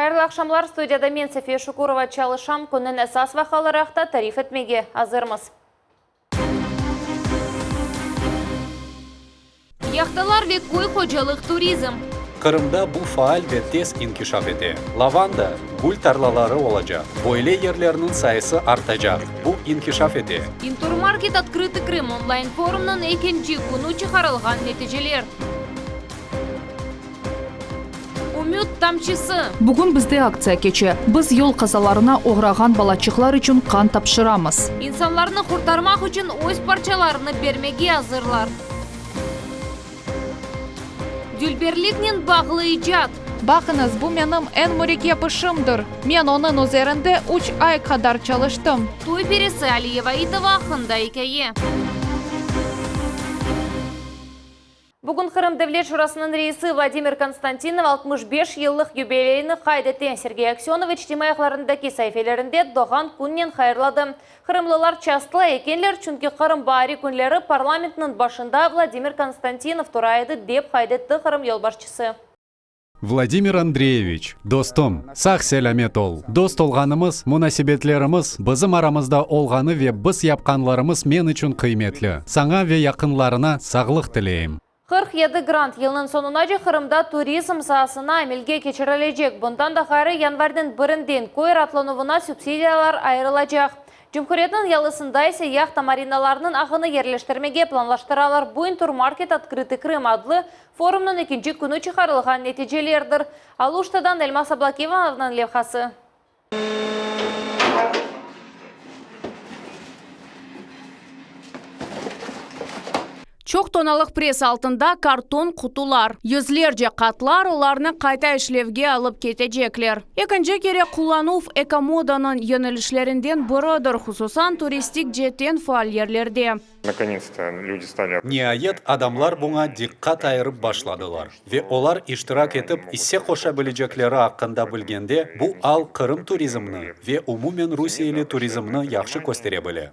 Хайырлы ақшамлар, студияда мен София Шукурова чалышам, күннің әсас вақалырақта тариф етмеге азырмыз. Яхталар ve koy kocalık turizm. Kırım'da bu faal ve tez inkişaf etti. Lavanda, gül tarlaları olacak. Böyle yerlerinin sayısı artacak. Bu inkişaf etti. Интермаркет Открытый Крым онлайн-форумның ikinci günü çıkarılgan neticeler. Umut тамчысы. Bugün bizde aksiya keçi. Biz yol kazalarına uğragan balaçıklar için kan tapşıramız. İnsanlarını kurtarmak için öz parçalarını vermege hazırlar. Gülberlik'nin bağlı icat. Bakınız, bu benim en mürik yapışımdır. Ben onun üzerinde 3 ay kadar çalıştım. Toy birisi Aliyeva Idova hakkında hikaye. Bugün Kırım Devlet Şurası'nın reisi Vladimir Konstantinov 65 yıllık юбилейini kaydetti. Sergey Aksionovich timayaklarındaki sayfelerinde doğan күннен hayırladı. Kırımlılar çastıla ekenler çünkü Kırım bari günleri parlamentinin başında Vladimir Konstantinov turaydı deyip kaydetti Kırım yolbaşçısı. Vladimir Andreevich, dostum, sağ selamet ol. Dost olganımız, münasebetlerimiz bizim aramızda olganı ve biz yapkanlarımız men için kıymetli. Sana ve yakınlarına sağlık dileyim. 47 grant yılının sonunaca Kırım'da turizm sahasına emelge geçirilecek. Bundan da gayrı yanvardan birinden koy ratlanuvuna subsidiyalar ayrılacak. Cumhuriyetin yalısında ise yaxta marinalarının ağını yerleştirmege planlaştıralar. Bu Интермаркет Открытый Крым adlı forumның ikinci günü çıkarılgan neticelerdir. Aluştadan Elmas Ablakiva'nın levhası. Çok tonалық пресс altında karton kutular, yüzlerce katlar onlarını kayta işlevge alıp ketecekler. İkinci kere kullanıf ekomodanın yönelişlerinden biridir, hususan turistik jetten faal yerlerde. Nihayet adamlar buna dikkat ayırıp başladılar ve onlar iştirak etip isse koşabilecekleri hakkında bilgende bu al Kırım turizmini ve umumen Rusiyeli turizmini yaxşı gösterebilir.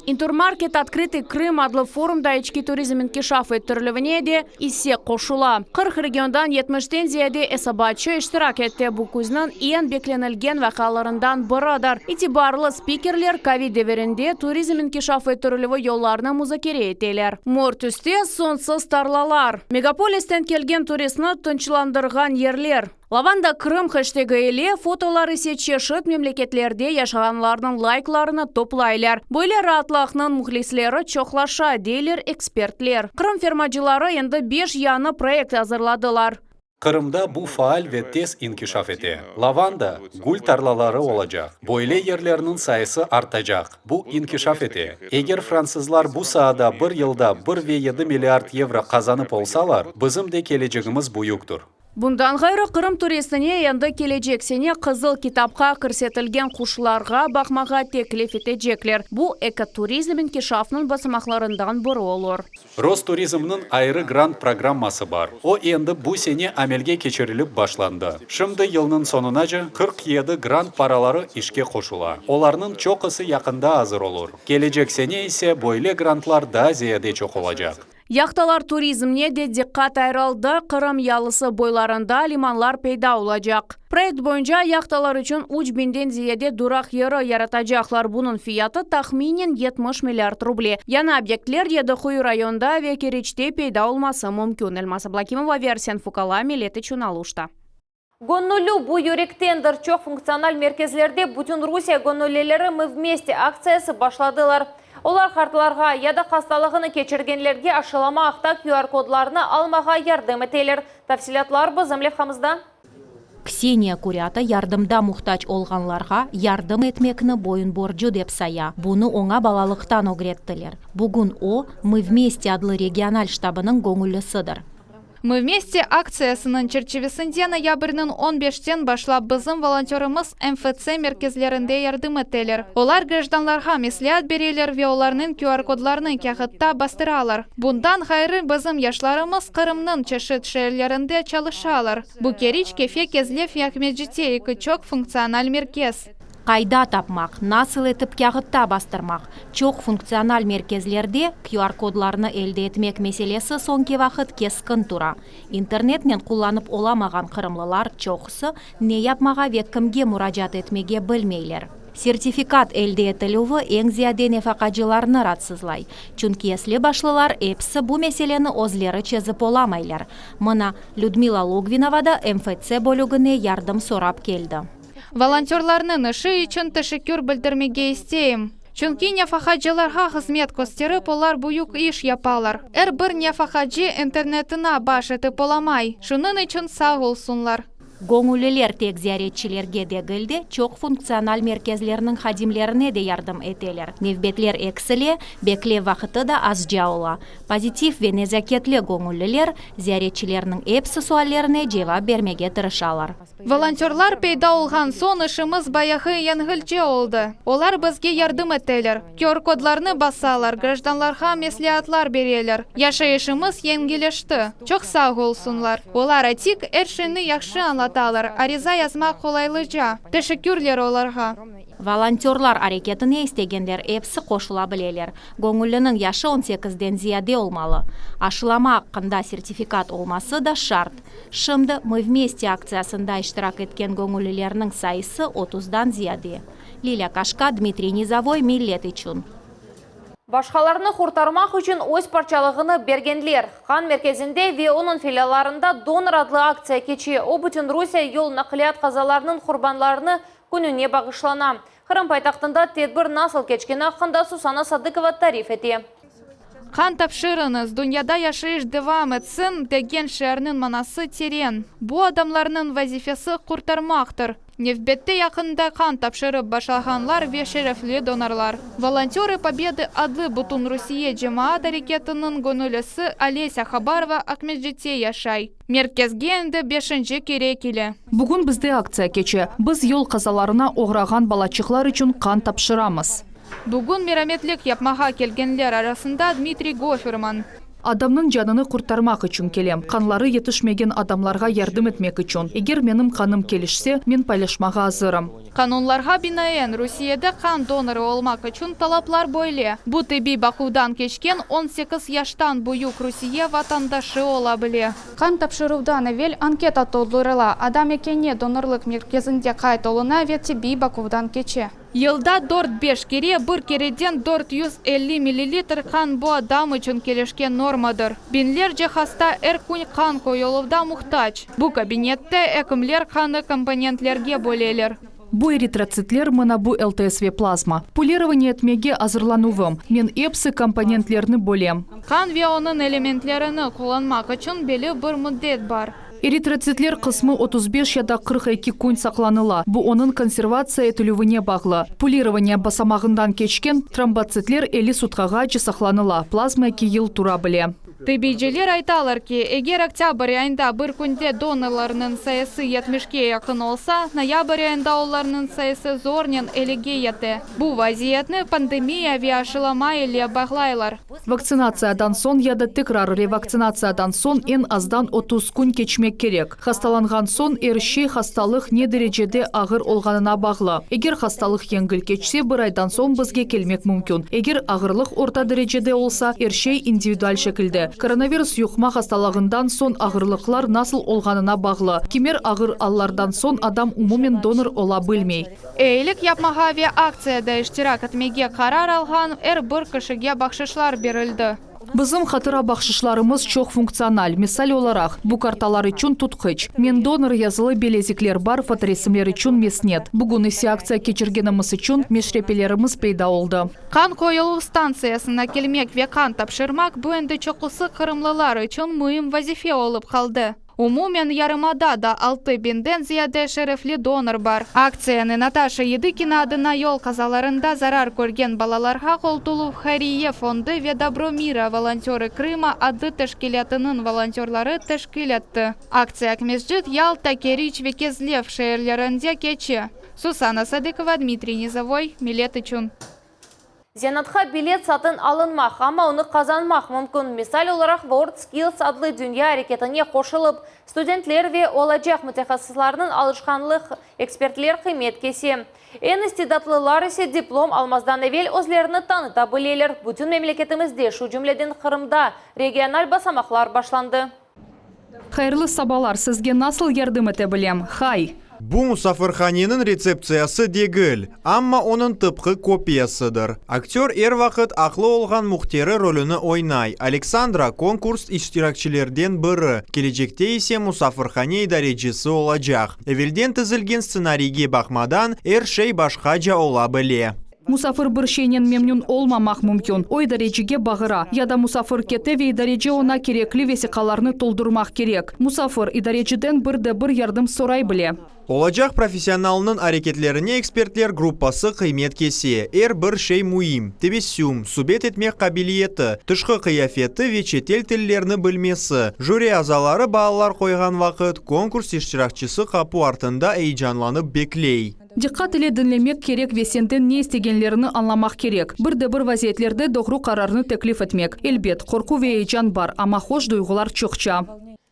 Интермаркет Открытый Крым adlı forumda içki turizm inkişaf ettirilivine de isse koşula. 40 regiondan 70'ten ziyade esabatçı iştirak etti. Bu kuzunun en beklenilgen vakalarından biridir. İtibarlı spikerler Covid devirinde turizm inkişaf ettirilivi yollarını muzakere ettiler. Mort üstü sonsuz tarlalar. Megapolisten kelgen turistni tinchlandırgan yerler. Lavanda Kırım hashtagı ile fotolar ise çeşit memleketlerde yaşayanlarının like'larını toplaylar. Böyle rahatlığının muhlisleri çoğlaşa deyler ekspertler. Kırım firmacıları endi 5 yanı proyekt hazırladılar. Kırım'da bu faal ve tez inkişaf etti. Lavanda, gül tarlaları olacak. Böyle yerlerinin sayısı artacak. Bu inkişaf etti. Eğer Fransızlar bu sahada bir yılda 1,7 milyar euro kazanıp olsalar, bizim de geleceğimiz büyüktür. Bundan gayrı Kırım turistine endi gelecek sene Kızıl Kitapqa kirsetilgen kuşlarga bakmaga teklif edecekler. Bu ekoturizm inkişafının basamaklarından biri olur. Rosturizm'nin ayrı grant programması var. O endi bu sene amelge geçirilip başlandı. Şimdi yılın sonunaca 47 grant paraları işe koşula. Onların çoğusu yakında hazır olur. Gelecek sene ise böyle grantlar daha ziyade çok olacak. Yaxtalar turizmine de dikkat ayrıldı. Kırım yalısı boylarında limanlar peyda olacak. Proyekt boyunca yaxtalar için 3000'den ziyade durak yeri yaratacaklar. Bunun fiyatı tahminen 70 milyard rubli. Yana obyektler Yedehuy rayonda ve Keriç'te peyda olması mümkün. Elmas Ablakimova, Versen Fukala, Millet için Aluşta. Gönüllü bu yürektendir. Çok fonksiyonel merkezlerde bütün Rusya gönüllüleri Мы вместе aktsiyası başladılar. Olar kartlarga ya da hastalığını geçirgenlerge aşılama akta QR kodlarını almağa yardım eteler. Tafsilatlar bizim levhamızda. Kseniya Kuryata yardımda muhtaç olganlarga yardım etmekni boyun borcu dep saya. Bunu ona balalıktan öğrettiler. Bugün o Мы вместе adlı regional ştabının gönüllüsüdür. Мы вместе акциясының çerçevesinde noyabrның 15'ten başlap bizim volonterimiz МФЦ merkezlerinde yardım eteler. Olar gражданларга meslihat bererler ve onların QR kodlarını kağıtta bastıralar. Bundan gayrı bizim yaşlarımız Kırımның çeşit şehirlerinde çalışalar. Bu Keriç, Kefe, Kezlev, Yakmedjite iki çok fonksiyonel merkez. Қайда тапмақ, насыл етіп кағытта бастырмақ. Чоқ функционал меркезлерде QR-кодларны әлде етмек меселесі соңке вақыт кескін тұра. Интернетнен құланып оламаған қырымлылар чоқысы не япмаға век кімге мұражат етмеге білмейлер. Сертификат әлде етілуі ең зияде нефақачыларны ратсызлай. Чүнки еслі башлылар әпсі бұл меселені озлері чезіп оламайлар. Мына Людмила Логвиновада МФЦ бөлігіне ярдым сорап келді. Волонтерларның ішы үшін тәшекүр білдірмеге істейм. Чүнки нефақачыларға қызмет көстеріп, олар бұйық иш япалар. Бір нефақачы интернетына баш етіп оламай. Шунын үшін сау олсунлар. Гоңулелер тек зияретчілерге де гілді, чоқ функционал меркезлерінің хадимлеріне де ярдым етелер. Невбетлер экселе, бекле вақыты да аз жаула. Позитив ве незакетлі гоңулелер зияретчілерінің эпсі суаллеріне жевап бермеге тырышалар. Волонтерлар пейда олған сон ішіміз баяхы янгылче олды. Олар бізге ярдым етелер. QR-кодларны басалар, гражданларға меслиатлар берелер. Яшайышымыз енгелешті. Чоқ сау олсунлар. Олар атик әршіні яқшы анлаталар. Ариза язмақ қолайлыжа. Тәшекүрлер оларға. Волонтерлар арекетіне істегендер эпсі қошыла білелер. Гоңулінің яшы 18-ден зияде олмалы. Ашылама аққында сертификат олмасы да шарт. Шымды «Мы вместе» акциясында иштирак еткен гоңулілерінің сайысы 30-дан зияде. Лиля Кашка, Дмитрий Низовой, Миллет үшін. Башқаларны құртармақ үшін өз парчалығыны бергенлер. Қан мерkezінде ВИО-ның филиаларында донор адлы акция кече. О бүтін Русия ел нақлият қазаларының құрбанларыны күніне бағышлана. Қырым пайтақтында тедбір насыл кечкен ақында Сусана Садыкова тариф ете. Қан тапшырыңыз, дүнияда яшайыш девам етсін деген шәрнің манасы терен. Бұ адамларының вазифесі құртармақтыр. Невбетте яқында қан тапшырып башалғанлар ве шерефлі донорлар. Волонтеры Победы адлы Бутун Русия жемаат әрекетінің гонулесі Олеся Хабарова Акмеджете яшай. Меркезгенді 5-ші керекелі. Бүгін бізде акция кече. Біз ел қазаларына оғраған балачықлар үшін қан тапшырамыз. Бүгін мераметлік япмаға келгенлер арасында Дмитрий Гоферман. Адамның жаныны құртармақ үшін келем. Қанлары етішмеген адамларға ярдым етмек үшін. Егер менің қаным келішсе, мен пайлашмаға азырым. Канунларға бинаен Русияда қан доноры олмақ үшін талаплар бойле. Бұ тіби бақудан кешкен 18 яштан бұйық Русия ватандашы ола біле. Қан тапшырудан әвел анкета толдырыла. Адам екене донорлық мерkezінде қайтолына вет тіби бақудан кече. Елда 4-5 кере, бір кереден 450 мл қан бұ адам үшін келешкен нормадыр. Бенлер жехаста күн қан қойылывда мұқтач. Бұ кабинетте әкімлер қаны компонентлерге бөлелер. Бұ эритроцитлер мұна бұ ЛТСВ плазма. Пулирование етмеге азырлануым. Мен эпсі компонентлерні бөлем. Қан веоның элементлеріні қоланмақ үшін белі бір мүддет бар. Эритроцитлер қысмы 35 яда 42 күн сақланыла. Бұ оның консервация етілуіне бағлы. Пулирование басамағындан кечкен тромбоцитлер 50 сутқаға сақланыла. Плазма 2 ел тура біле. Тибейджелер айталар ки, егер октябрь айында бір күнде донорларының сайысы 70-ке яқын олса, ноябрь айында оларының сайысы зорнен әліге еті. Бұ вазиетні пандемия виашыламай еле бағлайлар. Вакцинациядан сон яда текрар ревакцинациядан сон ен аздан 30 күн кечмек керек. Хасталанған сон ершей хасталық не дәрежеде ағыр олғанына бағлы. Егер хасталық еңгіл кечсе, бір айдан сон бізге келмек мүмкін. Егер ағырлық орта дәрежеде олса, ершей индивидуаль шекілді. Коронавирус юқма хасталығындан сон ағырлықлар насыл олғанына бағлы. Кемер ағыр аллардан сон адам умумен донор ола білмей. Эйлік япмаға ве акцияда іштирак етмеге қарар алған бір кішіге бақшышлар берілді. Бізім қатыра бақшышларымыз чоқ функциональ. Мисал оларақ, бұ карталар үшін тұтқыч. Мен донор язылы белезіклер бар, фоторесімлер үшін меснет. Бүгін есе акция кечіргеніміз үшін мешрепелеріміз пейда олды. Қан қойылу станциясына келмек ве қан тапшырмак бұенді чоқысы қырымлылар үшін мұйым вазифе олып қалды. Умумен ярымада да 6 бинден зияде шерефлі донор бар. Акцияны Наташа Едыкина адына ел қазаларында зарар көрген балаларға қолтулу Харие фонды ве Добро мира волонтеры Крыма ады тәшкілетінің волонтерлары тәшкілетті. Акция Акмежджит Ялта, Керич ве Кезлев шәйерлерінде кече. Сусана Садыкова, Дмитрий Низовой, Милет үшін. Зенатха билет сатын алынмақ, ama оны қазанмақ мүмкін. Мисал olarak World Skills adlı dünya hareketine koşulup, studentler ve olacak mütehassıslarının alışkanlık ekspertler kıymet kesi. En istidatlılar ise diplom almazdan evvel özlerini tanıta bileler. Bütün memleketimizde şu cümleden Kırım'da regional basamaklar başlandı. Хайырлы сабалар, сізге насыл ярдым ете білем? Хай! Бу Мусафырханенің рецепциясы дегіл, амма оның тыпқы копиясыдыр. Актер ер вақыт ақлы олған мұхтері рөліні ойнай. Александра конкурс иштиракчилерден бірі. Келечекте есе Мусафырхане идаречisi олачақ. Эвелден тізілген сценарийге бақмадан эр шей башқача ола біле. Мусафыр бір шейнен мемнун олмамақ мүмкін. Ой даречеге бағыра. Яда мусафыр кете ве идареже она керекли весиқаларны толдырмақ керек. Мусафыр идаречеден бір ярдым сорай біле. Олачақ профессионалының әрекетлеріне экспертлер группасы қимет кесе. Эр бір шей муим, тебесюм, субет етмек қабилиеті, тышқы қияфеті ве четел тіллерні білмесі. Жюри азалары бағалар қойған вақыт конкурс иштиракчысы қапу артында эйжанланып беклей. Диққат ile dinlemek керек весенден не істегенлеріні анламақ керек. Бір вазиетлерді доғру қарарны теклиф етмек. Элбет, қорку ве эйжан бар, ама хош дойғылар чоқча.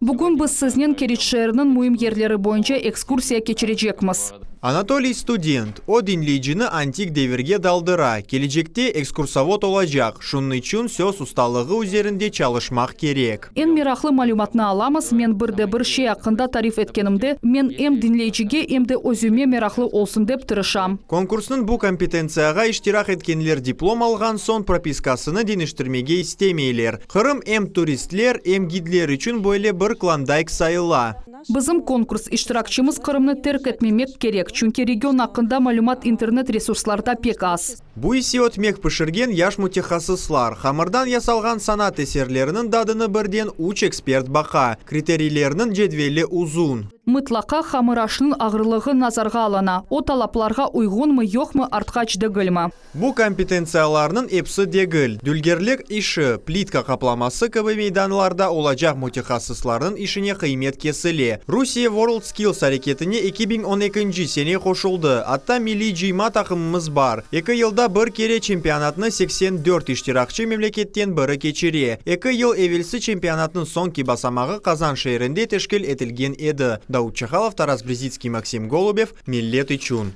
Бүгін біз сізнен Керечшерінің мұйым ерлері бойынша экскурсия кечірежекміз. Анатолий студент, о dinleyicini антик devirge daldıra. Gelecekte экскурсовод olacak. Şunun için söz ustalığı üzerinde çalışmak gerek. En miraqlı malumatны alamыз, мен бір шей ақында тариф еткенімді, мен em dinleyiciге emde özüme miraqlı olsun деп tırışam. Konkursun bu kompetensiyaya iştirak etkenler diplom algan son propiskasını deniştirmege istemeyler. Kırım em turistler, em gidler için böyle bir klandayk sayıla. Bizim konкурс iştirakçımız Kırımны terk etmemek gerek, çünkü region hakkında malumat internet resurslarda pek az. Bu isi ötmek pişirgen yaş mütehassıslar. Hamırdan yasalgan sanat eserlerinin dadını birden uç ekspert baka. Kriterilerinin cedveli uzun. Мытлақа хамырашының ағырлығы назарға алана. O талапларға uygun mu yok mu артқач дегіл ма? Bu kompetенцияларының epsi degil. Dülgerlik işi, plitka kaplaması gibi meydanlarda olacak mütehassısların işine kıymet kesili. Rusya World Skills hareketine 2012 sene koşuldu. Hatta milli cima takımımız var. 2 yılda bir kere çempionatını 84 iştirakçı memleketten biri geçiri. 2 yıl evvelsi çempionatının sonki basamağı Kazan şehrinde teşkil etilgen edi. Дауд Чахалов, Тарас Брезицкий, Максим Голубев, Миллет и Чун.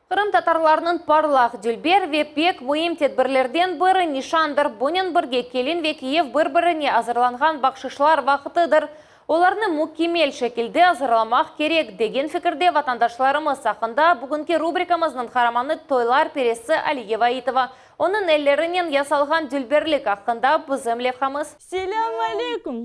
Kırım tatarlarının parlaq dülber ve pek mühim tedbirlerden biri nişandır. Bunun birge kelin ve Kiyev bir-birine hazırlanған bakşışlar vaxtıdır. Olarını mükemmel şekilde hazırlamaq gerek degen fikirde vatandaşlarımız hakkında bugünkü rubrikamızın kahramanı Toylar Peresi Aliyeva Itova. Onun ellerinden yasalған dülberlik hakkında bizim levhamız. Selam aleykum.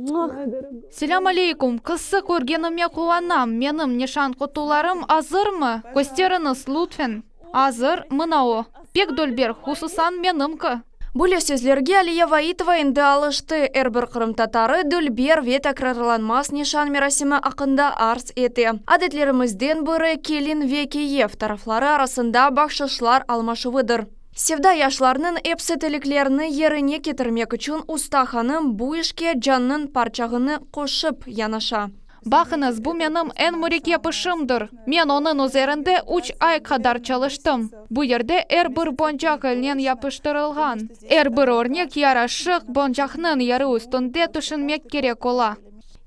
Selam aleykum. Kızsı көргенімме қуанам. Менің нишан құтуларым азыр мы? Көстеріңіз лутфен. Азыр мынау. Пек дөлбер хусусан менімкі. Бұл сөзлерге Алиева Итова енді алышты. Әрбір Қырым татары дүлбер ве тәкрарланмас нишан мерасимі ақында арс еті. Әдетлерімізден бірі келин ве Киев тарафлары арасында бақшышлар алмашывыдыр. Севда яшларның эпсі тіліклеріні еріне кетірмек үшін уста ханым bu ішке жанның парчағыны қошып янаша. Бақыңыз, бұл менің ән мүреке пышымдыр. Мен оның üzerinde 3 ай қадар çalıştım. Bu yerde бір bonjak ілінен yapıştırılған. Bir örnek yarашық bonjakның яры үстінде түшінмек керек ола.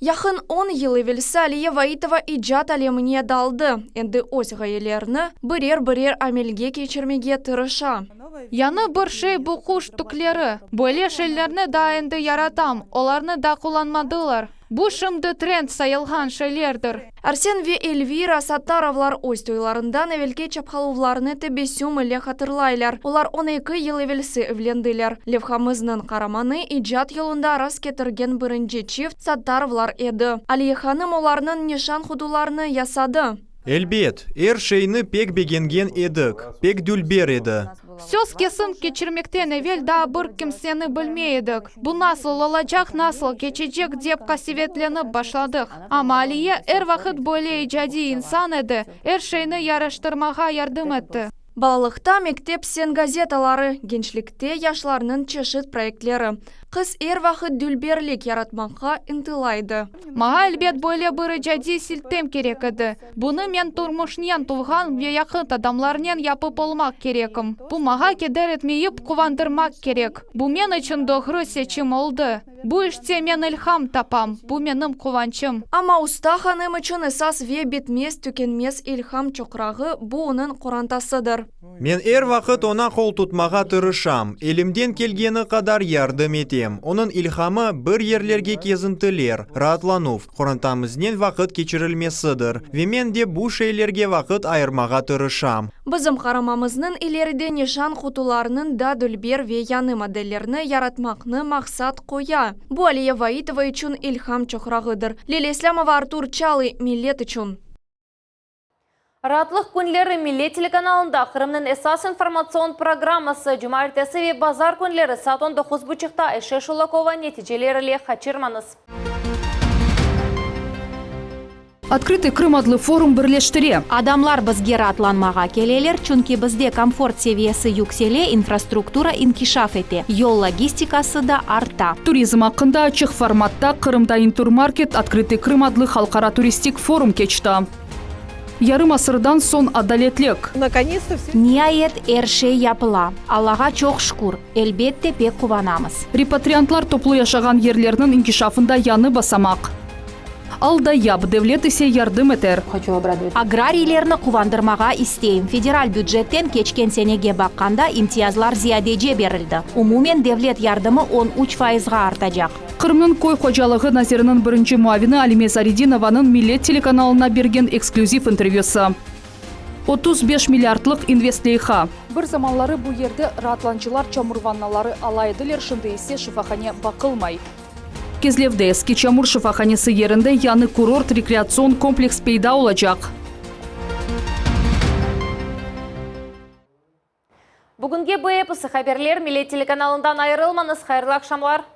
Яхын 10 yıl evvelsi Aliyeva Itova ijat alеміне далды. Енді өз ғайелеріні бірер амелге кечірмеге тырыша. Яны бір шей бұл құш түклері. Böyle şeylerini да енді яратам, оларны да kullanmadılar. Bu şimdi тренд sayılған şeylerdir. Арсен ве Эльвира Саттаровлар өз тойларындан әвелге чапқалуларыны тебесюм іле қатырлайлар. Олар 12 yıl evvelsi evlendілер. Левхамызның қараманы ijat yolunda арас кетірген бірінші чифт Саттаровлар еді. Алия ханым оларының нишан худуларыны ясады. Elbet, şeyini pek beğengen edik, pek dülber edi. Söz kesin geçirmekten evvel daha bir kimseni bilmeydik. Bu nasıl olacak, nasıl geçecek deyip kasivetlenip başladık. Ama Aliye vakit böyle icadi insan edi. Şeyini yarıştırmağa yardım etti. Балалықта мектеп сен газеталары, генчлікте яшларның чешет проектлері. Қыз ер вақыт дүлберлік яратмаққа интылайды. Мага әлбет бойле бұры жади силтем керек еді. Бұны мен турмушнен туған ве яқыт адамларнен япып олмақ керекім. Бұ мага кедер етмейіп кувандырмақ керек. Бұ мен үшін доғры сечім олды. Бұ іште мен илхам тапам. Бұ менім куванчым. Ама уста ханым үшін esas ве бетмес түкенмес илхам чоқрағы бұ оның құрантасыдыр. Мен әр вақыт она қол тұтмаға тырышам. Елімден келгені қадар ярдым етем. Оның илхамы бір ерлерге кезінтілер, ратланув. Құрантамызнен вақыт кечірілмесідір. Ве мен де бұ шейлерге вақыт айырмаға тырышам. Бізім қарамамызның илерде нишан құтуларының да дүлбер ве яны модельерні яратмақны мақсат қоя. Бұ Алия Ваитова үшін илхам чоқрағыдыр. Лилия Ислямова, Артур Чалы, Милет үшін. Ратлық күнлері Милет телеканалында Қырымның esas информацион программасы Жұма ертесі ве базар күнлері саат 19:30-та Айше Шулакова нәтижелеріле қачырманыз. Открытый Крым адлы форум бірлештіре. Адамлар бізге ратланмаға келелер, чүнки бізде комфорт севиесі юкселе, инфраструктура инкишаф ете. Йол логистикасы да арта. Туризм ақында ачық форматта Қырымда Интурмаркет Открытый Крым адлы халқара туристик форум кечті. Ярым асырдан сон адалетлік. Ниает әрше япыла. Аллаға чоқ шкур. Әлбетте пек куванамыз. Репатриантлар топлы яшаған ерлерінің инкишафында яны басамақ. Алда яб девлет исе ярдым етер. Аграрийлерні кувандырмаға истейм. Федераль бюджеттен кечкен сенеге баққанда имтиязлар зиядеже берілді. Умумен девлет ярдымы 13%-ға артажақ. Қырымның кой қожалығы Назирінің бірінші муавины Алиме Заридинованың Милет телеканалына берген эксклюзив интервьюсы. 35 миллиардлық инвестлейха. Бір заманлары бұл ерді ратланчылар чамурванналары алайдылер шынды есе шифахане бақылмай. Кезлевде эски чамур шифаханесі ерінде яны курорт рекреацион комплекс пейда олачақ. Бүгінге бұл эпосы хаберлер Милет телеканалындан айырылманыз. Хайырлы ақшамлар.